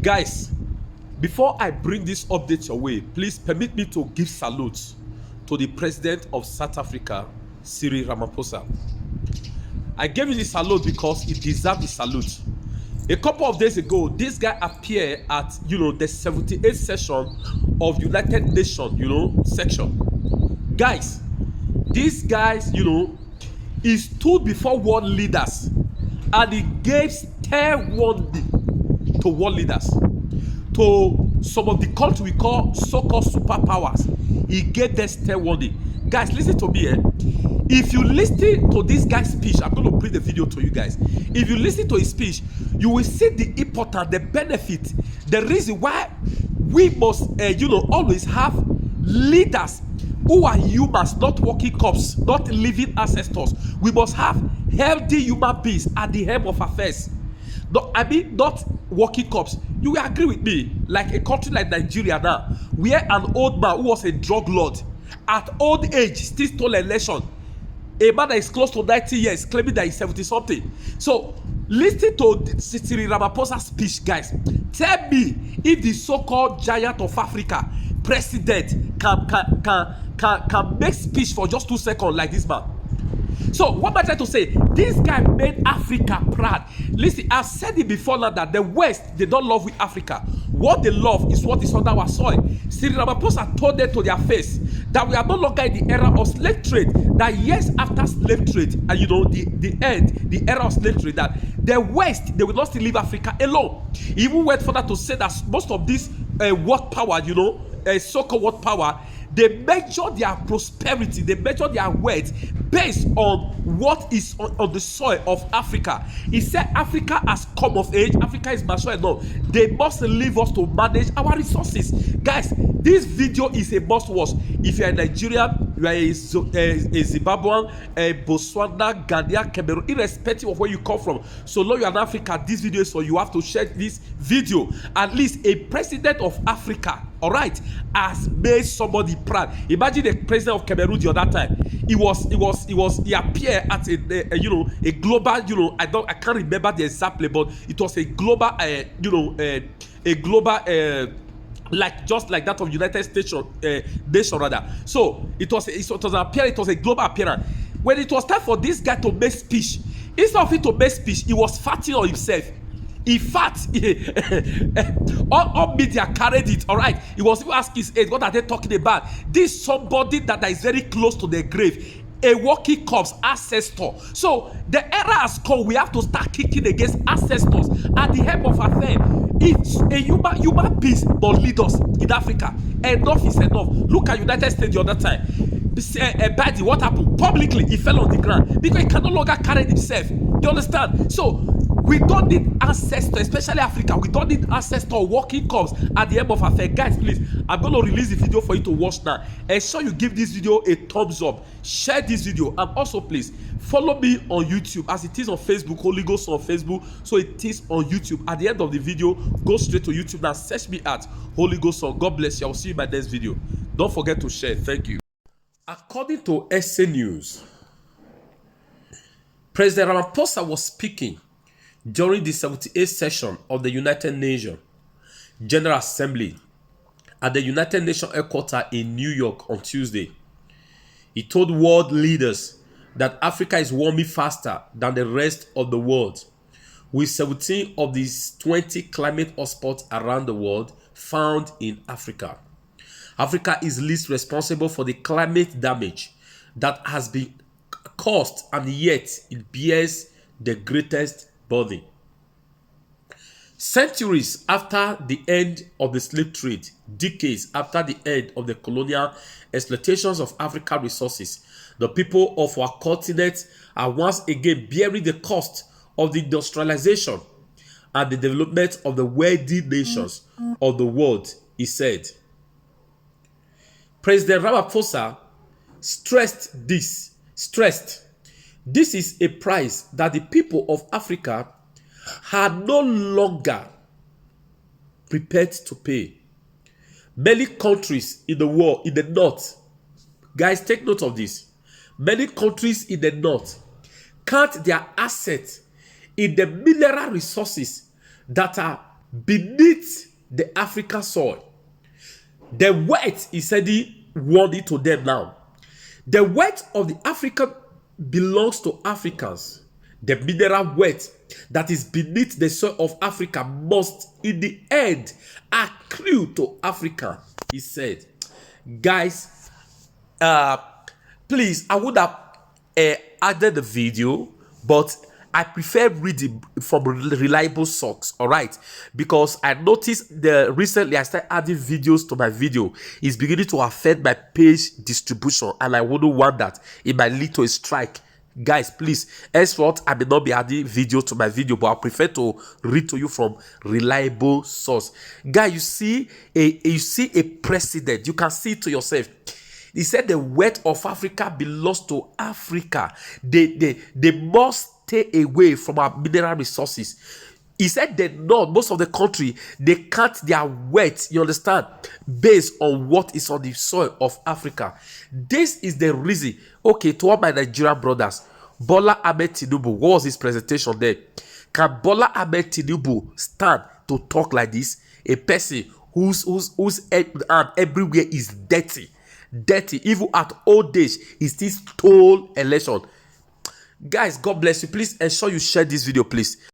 Guys, before I bring this update your way, please permit me to give salute to the president of South Africa, Cyril Ramanphosa. I gave you the salute because he deserved the salute. A couple of days ago, this guy appeared at, the 78th session of United Nations, section. Guys, these guys, he stood before world leaders and he gave stern warning to world leaders, to some of the countries we call so-called superpowers. He gave them stern warning. Guys, listen to me. If you listen to this guy's speech, I'm going to bring the video to you guys. If you listen to his speech, you will see the importance, the benefit, the reason why we must, always have leaders who are humans, not walking corpses, not living ancestors. We must have healthy human beings at the helm of affairs. Not walking corpses. You will agree with me, like a country like Nigeria now, where an old man who was a drug lord, at old age, still stole an election. A man that is close to 90 years claiming that he's 70 something. So listen to Cyril Ramaphosa's speech, guys. Tell me if the so-called giant of Africa, president, can make speech for just 2 seconds like this man. So what am I trying to say? This guy made Africa proud. Listen, I've said it before now that the West, they don't love with Africa. What they love is what is under our soil. Cyril Ramaphosa told them to their face that we are no longer in the era of slave trade. That years after slave trade, and the era of slave trade, that the West, they will not still leave Africa alone. He even went further to say that most of this world power, so-called world power, they measure their prosperity, they measure their wealth based on what is on the soil of Africa. He said Africa has come of age, Africa is mature enough. They must leave us to manage our resources. Guys, this video is a must watch. If you are a Nigerian, you are a Zimbabwean, a Botswana, Ghana, Cameroon, irrespective of where you come from, so long you are in Africa, this video is for you. Have to share this video. At least a president of Africa, all right, has made somebody proud. Imagine the president of Cameroon the other time. He appeared at a global, I can't remember the example, but it was a global, like just like that of United States nation rather. So it was an appearance, it was a global appearance. When it was time for this guy to make speech, instead of him to make speech, he was farting on himself. In fact, all media carried it, all right. He was even asking his age, what are they talking about? This somebody that is very close to the grave, a walking corpse, ancestor. So the era has come. We have to start kicking against ancestors at the helm of affair. It's a human being must lead us in Africa. Enough is enough. Look at United States the other time. Biden, what happened? Publicly, he fell on the ground because he can no longer carry himself. You understand? So we don't need ancestors, especially Africa. We don't need ancestor walking corpse at the end of affair. Guys, please, I'm going to release the video for you to watch now. Ensure you give this video a thumbs up. Share this video. And also, please, follow me on YouTube as it is on Facebook. Holy Ghost on Facebook. So it is on YouTube. At the end of the video, go straight to YouTube now. Search me at Holy Ghost on. God bless you. I will see you in my next video. Don't forget to share. Thank you. According to SA News, President Ramaphosa was speaking during the 78th session of the United Nations General Assembly at the United Nations headquarters in New York on Tuesday. He told world leaders that Africa is warming faster than the rest of the world, with 17 of these 20 climate hotspots around the world found in Africa. Africa is least responsible for the climate damage that has been caused, and yet it bears the greatest burden. Centuries after the end of the slave trade, decades after the end of the colonial exploitations of African resources, the people of our continent are once again bearing the cost of the industrialization and the development of the wealthy nations of the world, he said. President Ramaphosa stressed this is a price that the people of Africa are no longer prepared to pay. Many countries in the world, in the north, guys, take note of this. Many countries in the north count their assets in the mineral resources that are beneath the African soil. The wealth, he said, he warned it to them now. The wealth of the African belongs to Africans. The mineral wealth that is beneath the soil of Africa must, in the end, accrue to Africa, he said. Guys, please, I would have added the video, but I prefer reading from reliable source, all right? Because I noticed recently I started adding videos to my video. It's beginning to affect my page distribution, and I wouldn't want that. It might lead to a strike. Guys, please, henceforth, I may not be adding videos to my video, but I prefer to read to you from reliable source. Guys, you see a president. You can see it to yourself. He said the wealth of Africa belongs to Africa. They must stay away from our mineral resources. He said that most of the country, they count their wealth, you understand, based on what is on the soil of Africa. This is the reason, okay, to all my Nigerian brothers, Bola Ahmed Tinubu, what was his presentation there? Can Bola Ahmed Tinubu stand to talk like this? A person whose hand everywhere is dirty. Even at old age, he still stole election. Guys, God bless you. Please ensure you share this video, please.